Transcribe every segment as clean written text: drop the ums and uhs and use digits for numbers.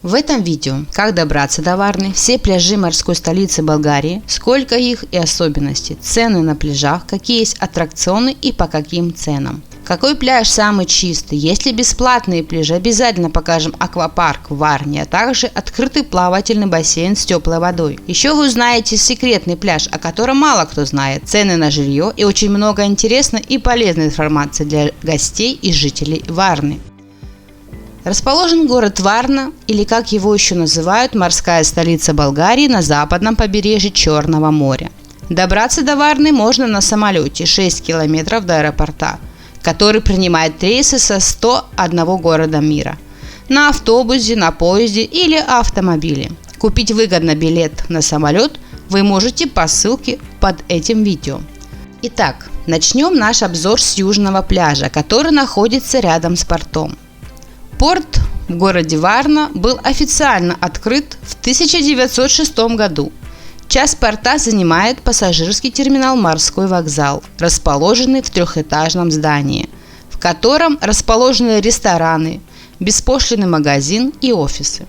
В этом видео как добраться до Варны, все пляжи морской столицы Болгарии, сколько их и особенности, цены на пляжах, какие есть аттракционы и по каким ценам. Какой пляж самый чистый, есть ли бесплатные пляжи, обязательно покажем аквапарк в Варне, а также открытый плавательный бассейн с теплой водой. Еще вы узнаете секретный пляж, о котором мало кто знает, цены на жилье и очень много интересной и полезной информации для гостей и жителей Варны. Расположен город Варна, или как его еще называют, морская столица Болгарии на западном побережье Черного моря. Добраться до Варны можно на самолете 6 километров до аэропорта, который принимает рейсы со 101 города мира, на автобусе, на поезде или автомобиле. Купить выгодно билет на самолет вы можете по ссылке под этим видео. Итак, начнем наш обзор с южного пляжа, который находится рядом с портом. Порт в городе Варна был официально открыт в 1906 году. Часть порта занимает пассажирский терминал «Морской вокзал», расположенный в трехэтажном здании, в котором расположены рестораны, беспошлинный магазин и офисы.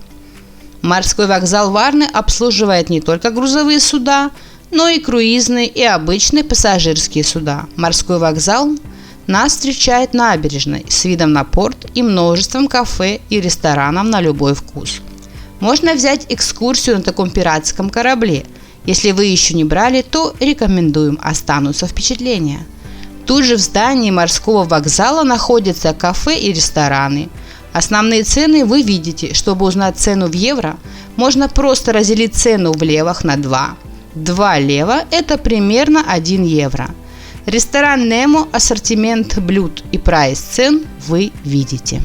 Морской вокзал Варны обслуживает не только грузовые суда, но и круизные и обычные пассажирские суда. Морской вокзал нас встречает набережной с видом на порт и множеством кафе и ресторанов на любой вкус. Можно взять экскурсию на таком пиратском корабле. Если вы еще не брали, то рекомендуем, останутся впечатления. Тут же в здании морского вокзала находятся кафе и рестораны. Основные цены вы видите. Чтобы узнать цену в евро, можно просто разделить цену в левах на 2. 2 лева – это примерно 1 евро. Ресторан Немо, ассортимент блюд и прайс цен вы видите.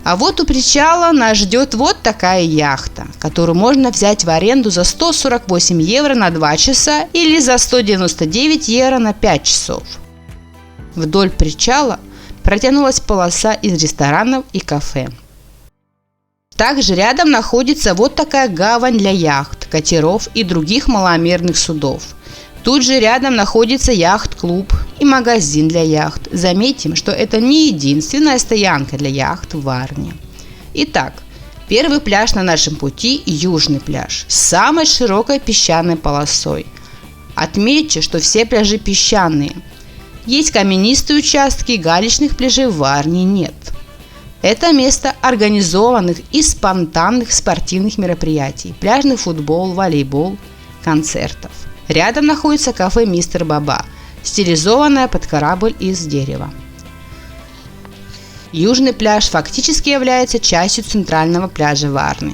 А вот у причала нас ждет вот такая яхта, которую можно взять в аренду за 148 евро на 2 часа или за 199 евро на 5 часов. Вдоль причала протянулась полоса из ресторанов и кафе. Также рядом находится вот такая гавань для яхт, катеров и других маломерных судов. Тут же рядом находится яхт-клуб и магазин для яхт. Заметим, что это не единственная стоянка для яхт в Варне. Итак, первый пляж на нашем пути – южный пляж с самой широкой песчаной полосой. Отметьте, что все пляжи песчаные. Есть каменистые участки, галечных пляжей в Варне нет. Это место организованных и спонтанных спортивных мероприятий, пляжный футбол, волейбол, концертов. Рядом находится кафе «Мистер Баба», стилизованное под корабль из дерева. Южный пляж фактически является частью центрального пляжа Варны.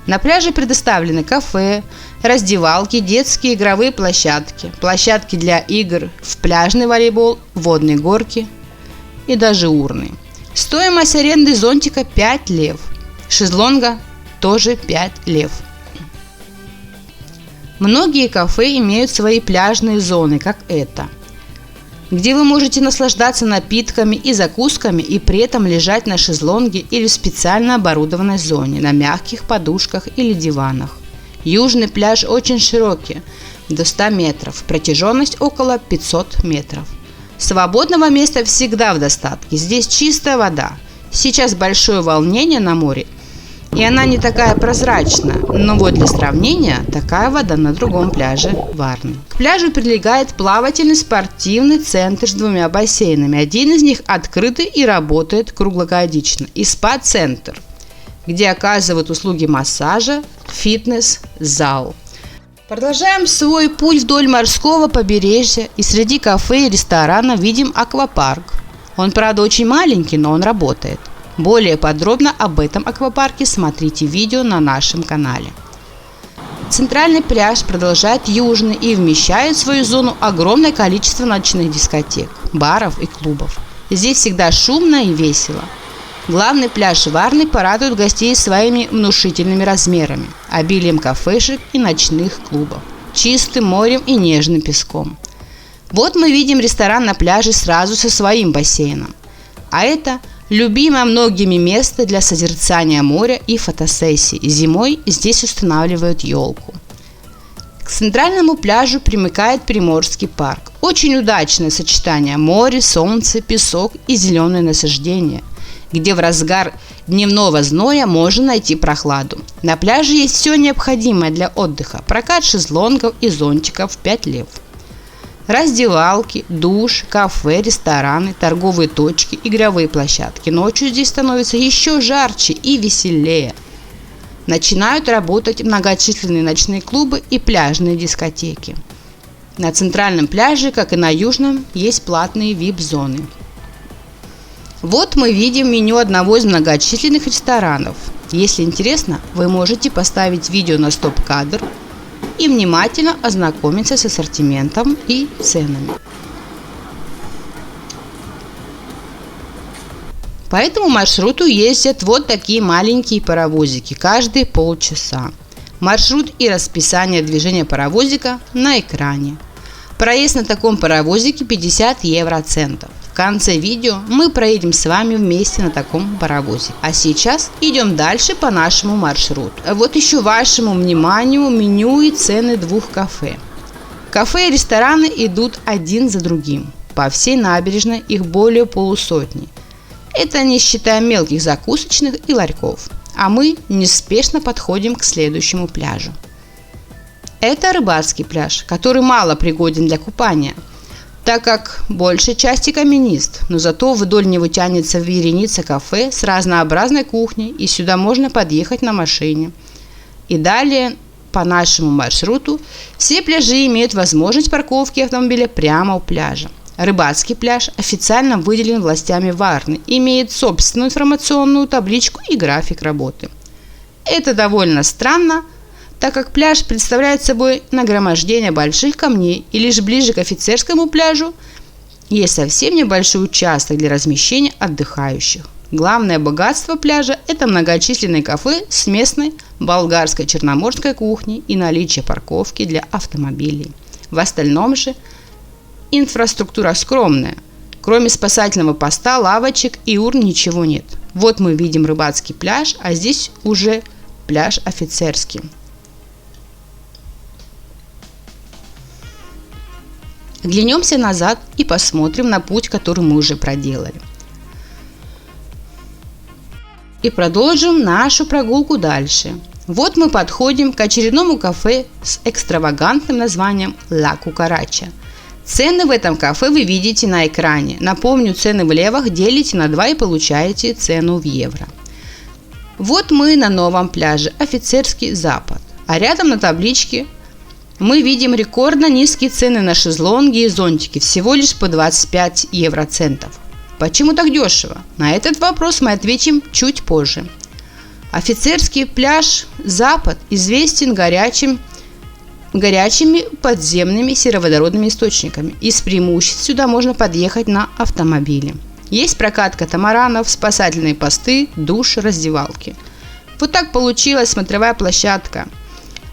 На пляже предоставлены кафе, раздевалки, детские игровые площадки, площадки для игр в пляжный волейбол, водные горки и даже урны. Стоимость аренды зонтика 5 лев, шезлонга тоже 5 лев. Многие кафе имеют свои пляжные зоны, как это, где вы можете наслаждаться напитками и закусками и при этом лежать на шезлонге или в специально оборудованной зоне, на мягких подушках или диванах. Южный пляж очень широкий, до 100 метров, протяженность около 500 метров. Свободного места всегда в достатке, здесь чистая вода. Сейчас большое волнение на море, и она не такая прозрачная, но вот для сравнения такая вода на другом пляже Варны. К пляжу прилегает плавательный спортивный центр с 2 бассейнами. Один из них открытый и работает круглогодично. И спа-центр, где оказывают услуги массажа, фитнес-зал. Продолжаем свой путь вдоль морского побережья, и среди кафе и ресторанов видим аквапарк. Он, правда, очень маленький, но он работает. Более подробно об этом аквапарке смотрите видео на нашем канале. Центральный пляж продолжает южный и вмещает в свою зону огромное количество ночных дискотек, баров и клубов. Здесь всегда шумно и весело. Главный пляж Варны порадует гостей своими внушительными размерами, обилием кафешек и ночных клубов, чистым морем и нежным песком. Вот мы видим ресторан на пляже сразу со своим бассейном. А это любимое многими место для созерцания моря и фотосессий. Зимой здесь устанавливают елку. К центральному пляжу примыкает Приморский парк. Очень удачное сочетание: море, солнце, песок и зеленые насаждения. где в разгар дневного зноя можно найти прохладу. На пляже есть все необходимое для отдыха: прокат шезлонгов и зонтиков в 5 лев. Раздевалки, душ, кафе, рестораны, торговые точки, игровые площадки. Ночью здесь становится еще жарче и веселее. Начинают работать многочисленные ночные клубы и пляжные дискотеки. На центральном пляже, как и на южном, есть платные VIP-зоны. Вот мы видим меню одного из многочисленных ресторанов. Если интересно, вы можете поставить видео на стоп-кадр и внимательно ознакомиться с ассортиментом и ценами. По этому маршруту ездят вот такие маленькие паровозики каждые полчаса. Маршрут и расписание движения паровозика на экране. Проезд на таком паровозике 50 евроцентов. В конце видео мы проедем с вами вместе на таком паровозе. А сейчас идем дальше по нашему маршруту. Вот еще вашему вниманию меню и цены двух кафе. Кафе и рестораны идут один за другим. По всей набережной их более полусотни. Это не считая мелких закусочных и ларьков. А мы неспешно подходим к следующему пляжу. Это рыбацкий пляж, который мало пригоден для купания, так как большей части каменист, но зато вдоль него тянется вереница кафе с разнообразной кухней, и сюда можно подъехать на машине. И далее по нашему маршруту все пляжи имеют возможность парковки автомобиля прямо у пляжа. Рыбацкий пляж официально выделен властями Варны, имеет собственную информационную табличку и график работы. Это довольно странно, так как пляж представляет собой нагромождение больших камней, и лишь ближе к офицерскому пляжу есть совсем небольшой участок для размещения отдыхающих. Главное богатство пляжа – это многочисленные кафе с местной болгарской черноморской кухней и наличие парковки для автомобилей. В остальном же инфраструктура скромная. Кроме спасательного поста, лавочек и урн ничего нет. Вот мы видим рыбацкий пляж, а здесь уже пляж офицерский. Оглянемся назад и посмотрим на путь, который мы уже проделали. И продолжим нашу прогулку дальше. Вот мы подходим к очередному кафе с экстравагантным названием «Ла Кукарача». Цены в этом кафе вы видите на экране. Напомню, цены в левах делите на 2 и получаете цену в евро. Вот мы на новом пляже «Офицерский Запад», а рядом на табличке мы видим рекордно низкие цены на шезлонги и зонтики, всего лишь по 25 евроцентов. Почему так дешево? На этот вопрос мы ответим чуть позже. Офицерский пляж «Запад» известен горячими подземными сероводородными источниками. Из преимуществ сюда можно подъехать на автомобиле. Есть прокат катамаранов, спасательные посты, душ, раздевалки. Вот так получилась смотровая площадка.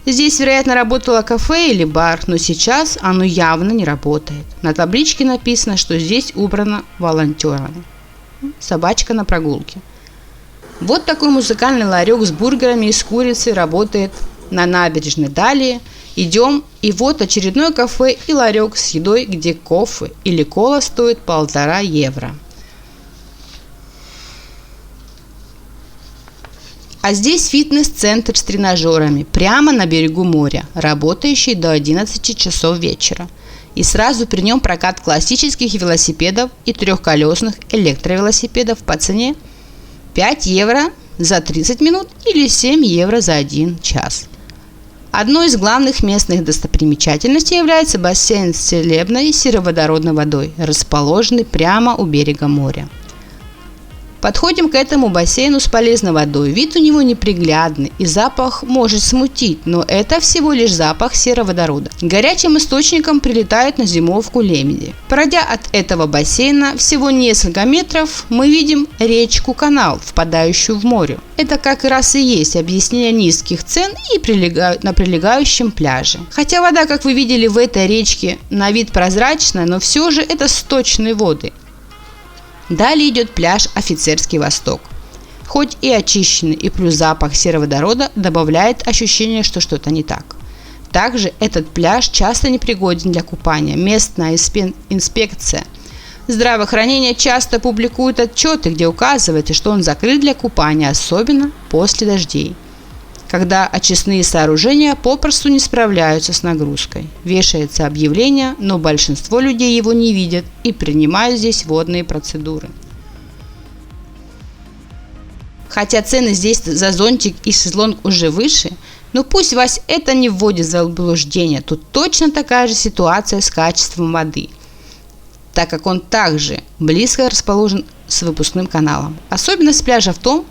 Здесь, вероятно, работало кафе или бар, но сейчас оно явно не работает. На табличке написано, что здесь убрано волонтерами. Собачка на прогулке. Вот такой музыкальный ларек с бургерами из курицы работает на набережной. Далее идем, и вот очередное кафе и ларек с едой, где кофе или кола стоит 1,5 евро. А здесь фитнес-центр с тренажерами прямо на берегу моря, работающий до 11 часов вечера. И сразу при нем прокат классических велосипедов и трехколесных электровелосипедов по цене 5 евро за 30 минут или 7 евро за 1 час. Одной из главных местных достопримечательностей является бассейн с целебной сероводородной водой, расположенный прямо у берега моря. Подходим к этому бассейну с полезной водой. Вид у него неприглядный и запах может смутить, но это всего лишь запах сероводорода. Горячим источником прилетают на зимовку лебеди. Пройдя от этого бассейна всего несколько метров, мы видим речку-канал, впадающую в море. Это как раз и есть объяснение низких цен и на прилегающем пляже. Хотя вода, как вы видели, в этой речке на вид прозрачная, но все же это сточные воды. Далее идет пляж «Офицерский Восток». Хоть и очищенный, и плюс запах сероводорода добавляет ощущение, что что-то не так. Также этот пляж часто непригоден для купания. Местная инспекция Здравоохранение часто публикует отчеты, где указывается, что он закрыт для купания, особенно после дождей, когда очистные сооружения попросту не справляются с нагрузкой. Вешается объявление, но большинство людей его не видят и принимают здесь водные процедуры. Хотя цены здесь за зонтик и шезлонг уже выше, но пусть вас это не вводит в заблуждение, тут точно такая же ситуация с качеством воды, так как он также близко расположен с выпускным каналом. Особенность пляжа в том,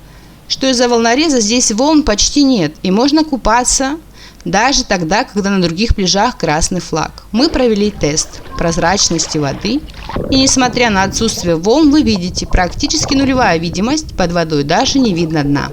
что из-за волнореза здесь волн почти нет, и можно купаться даже тогда, когда на других пляжах красный флаг. Мы провели тест прозрачности воды, и несмотря на отсутствие волн, вы видите практически нулевая видимость, под водой даже не видно дна.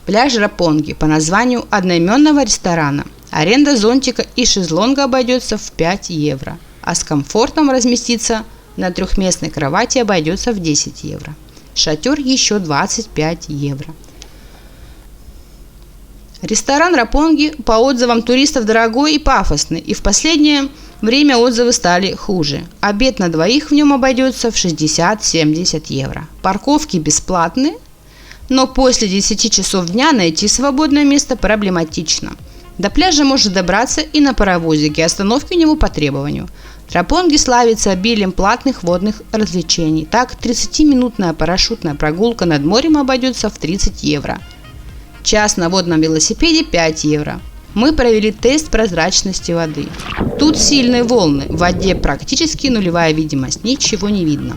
Пляж Рапонги по названию одноименного ресторана. Аренда зонтика и шезлонга обойдется в 5 евро, а с комфортом разместиться на трехместной кровати обойдется в 10 евро. Шатер еще 25 евро. Ресторан Рапонги по отзывам туристов дорогой и пафосный, и в последнее время отзывы стали хуже. Обед на двоих в нем обойдется в 60-70 евро. Парковки бесплатны, но после 10 часов дня найти свободное место проблематично. До пляжа можно добраться и на паровозике, остановки у него по требованию. Рапонги славится обилием платных водных развлечений. Так, 30-минутная парашютная прогулка над морем обойдется в 30 евро. Час на водном велосипеде 5 евро. Мы провели тест прозрачности воды. Тут сильные волны, в воде практически нулевая видимость, ничего не видно.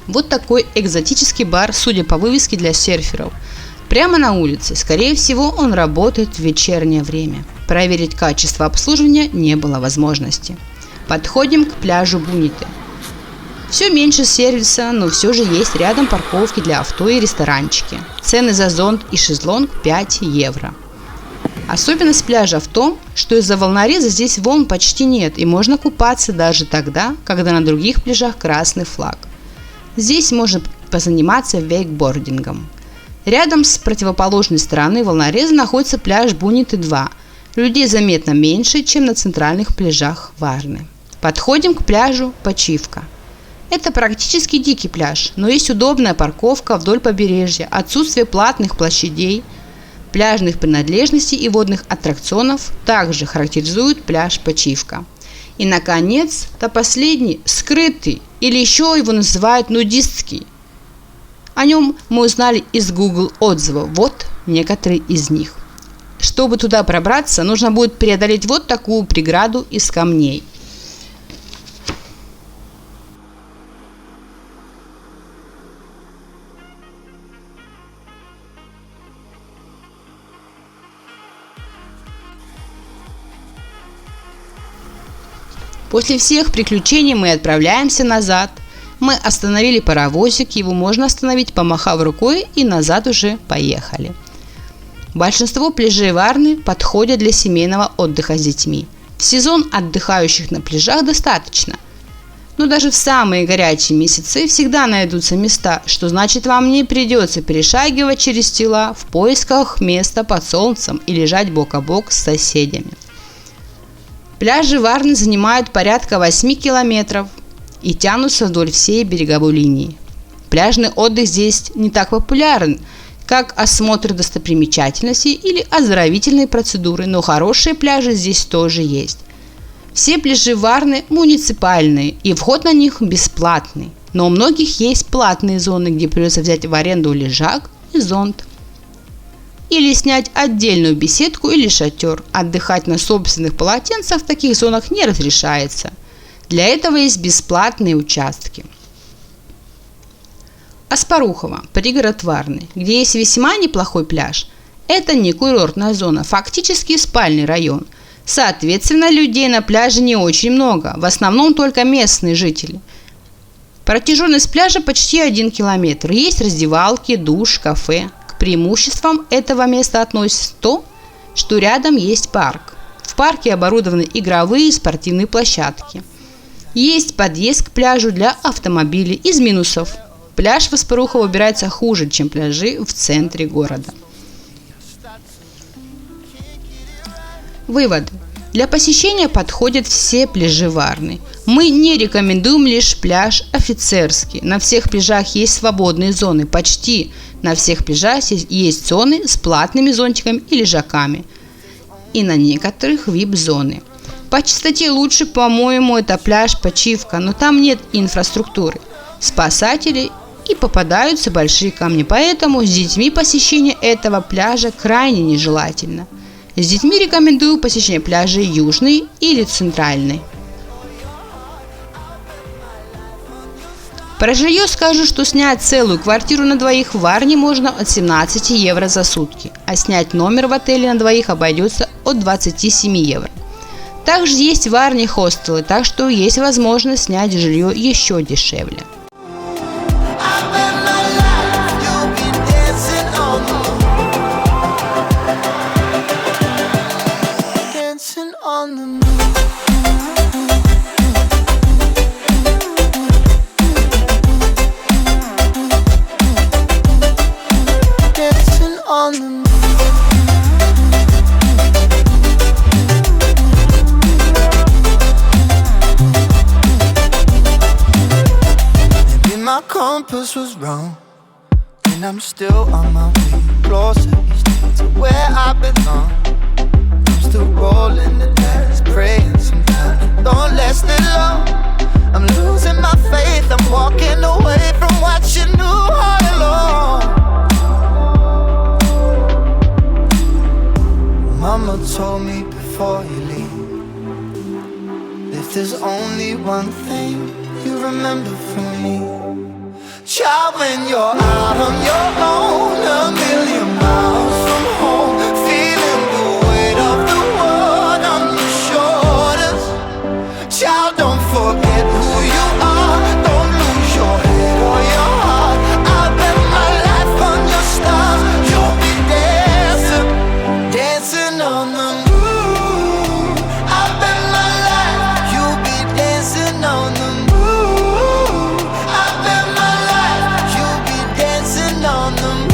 Вот такой экзотический бар, судя по вывеске, для серферов. Прямо на улице. Скорее всего, он работает в вечернее время. Проверить качество обслуживания не было возможности. Подходим к пляжу Буниты. Все меньше сервиса, но все же есть рядом парковки для авто и ресторанчики. Цены за зонт и шезлонг 5 евро. Особенность пляжа в том, что из-за волнореза здесь волн почти нет, и можно купаться даже тогда, когда на других пляжах красный флаг. Здесь можно позаниматься вейкбордингом. Рядом с противоположной стороны волнореза находится пляж Буниты 2. Людей заметно меньше, чем на центральных пляжах Варны. Подходим к пляжу Почивка. Это практически дикий пляж, но есть удобная парковка вдоль побережья, отсутствие платных площадей, пляжных принадлежностей и водных аттракционов также характеризуют пляж Почивка. И, наконец, последний – скрытый, или еще его называют нудистский. О нем мы узнали из Google отзывов. Вот некоторые из них. Чтобы туда пробраться, нужно будет преодолеть вот такую преграду из камней. После всех приключений мы отправляемся назад. Мы остановили паровозик, его можно остановить, помахав рукой, и назад уже поехали. Большинство пляжей Варны подходят для семейного отдыха с детьми. В сезон отдыхающих на пляжах достаточно. Но даже в самые горячие месяцы всегда найдутся места, что значит, вам не придется перешагивать через тела в поисках места под солнцем и лежать бок о бок с соседями. Пляжи Варны занимают порядка 8 километров и тянутся вдоль всей береговой линии. Пляжный отдых здесь не так популярен, как осмотр достопримечательностей или оздоровительные процедуры, но хорошие пляжи здесь тоже есть. Все пляжи Варны муниципальные, и вход на них бесплатный, но у многих есть платные зоны, где придется взять в аренду лежак и зонт. Или снять отдельную беседку или шатер. Отдыхать на собственных полотенцах в таких зонах не разрешается. Для этого есть бесплатные участки. Аспарухово, пригород Варны, где есть весьма неплохой пляж. Это не курортная зона, фактически спальный район. Соответственно, людей на пляже не очень много, в основном только местные жители. Протяженность пляжа почти 1 километр. Есть раздевалки, душ, кафе. К преимуществам этого места относится то, что рядом есть парк. В парке оборудованы игровые и спортивные площадки. Есть подъезд к пляжу для автомобилей. Из минусов: пляж в Аспарухово убирается хуже, чем пляжи в центре города. Выводы. Для посещения подходят все пляжи Варны. Мы не рекомендуем лишь пляж Офицерский. На всех пляжах есть свободные зоны. Почти на всех пляжах есть зоны с платными зонтиками и лежаками. И на некоторых VIP-зоны. По чистоте лучше, по-моему, это пляж Почивка, но там нет инфраструктуры, спасателей и попадаются большие камни. Поэтому с детьми посещение этого пляжа крайне нежелательно. С детьми рекомендую посещение пляжей Южный или Центральный. Про жилье скажу, что снять целую квартиру на двоих в Варне можно от 17 евро за сутки, а снять номер в отеле на двоих обойдется от 27 евро. Также есть в Варне хостелы, так что есть возможность снять жилье еще дешевле. My compass was wrong, and I'm still on my way closer to where I belong. I'm still rolling the dice, praying sometimes don't last it long. I'm losing my faith, I'm walking away from what you knew all along. Mama told me before you leave, if there's only one thing you remember from me, child, when you're out on your own, a million miles from home, feeling the weight of the world on your shoulders. Child, don't forget who you are, don't lose your head or your heart. I bet my life on your stars, you'll be dancing, dancing on the moon. I bet my life, you'll be dancing on the moon. I bet my life, you'll be dancing on the moon.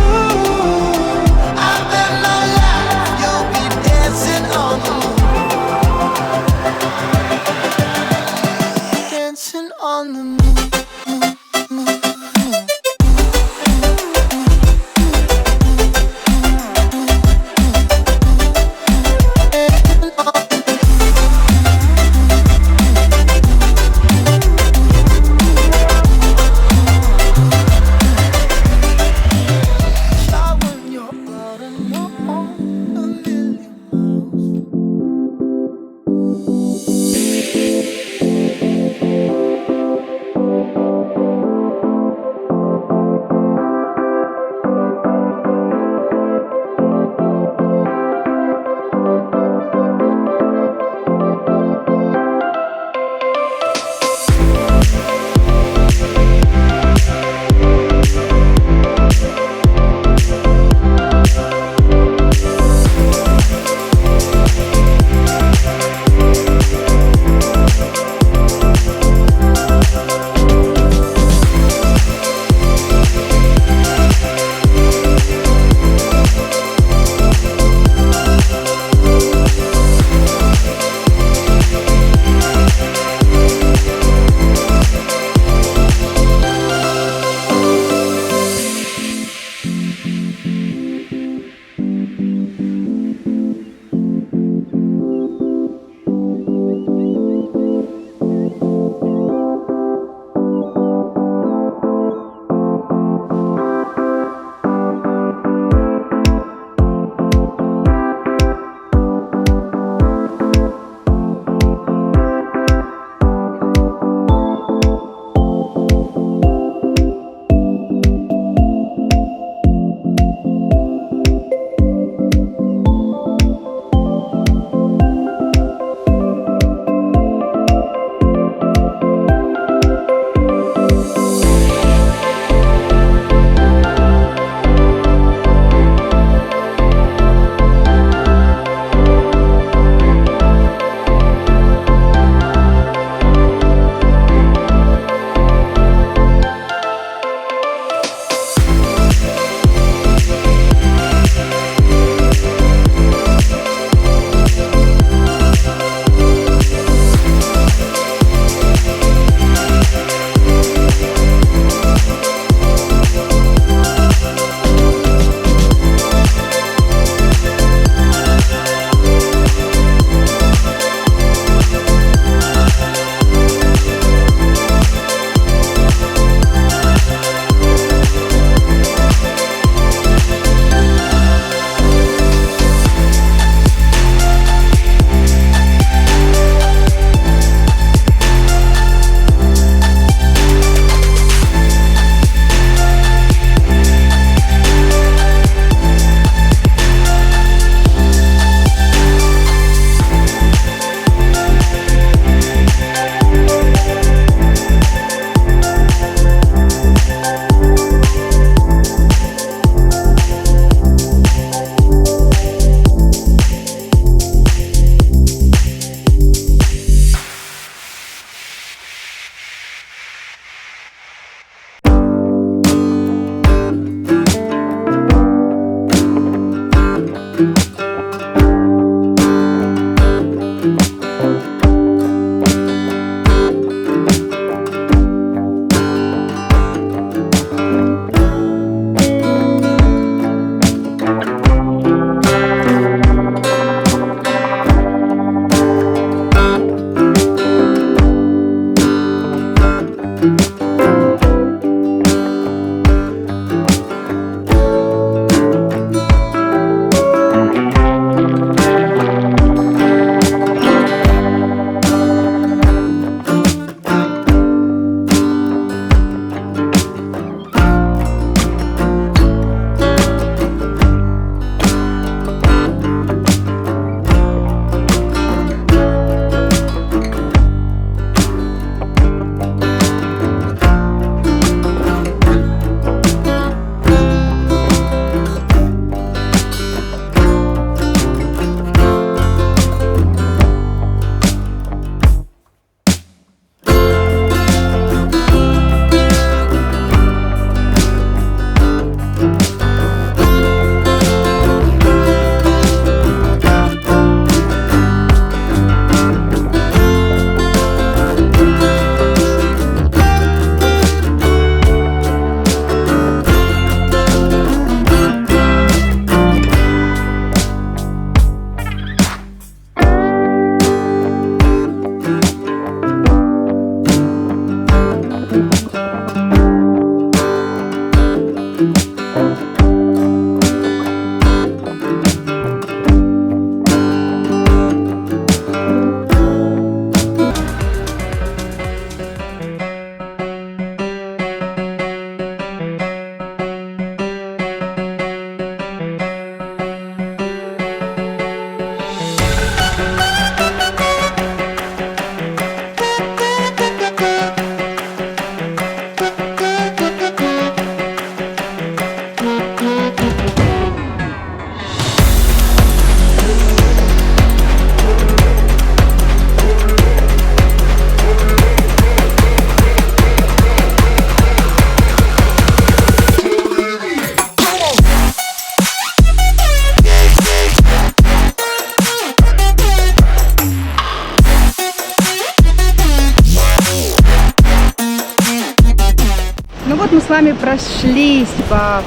вот мы с вами прошлись по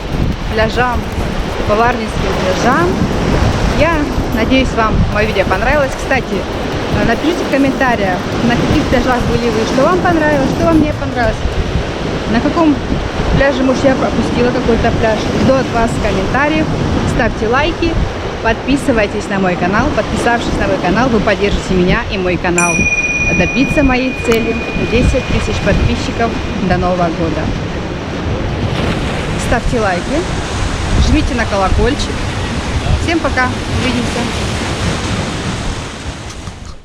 пляжам, по Варнинским пляжам. Я надеюсь, вам мое видео понравилось. Кстати, напишите в комментариях, на каких пляжах были вы, что вам понравилось, что вам не понравилось. На каком пляже, может, я пропустила какой-то пляж. Жду от вас комментариев, ставьте лайки, подписывайтесь на мой канал. Подписавшись на мой канал, вы поддержите меня и мой канал добиться моей цели 10 тысяч подписчиков до Нового года. Ставьте лайки, жмите на колокольчик. Всем пока, увидимся.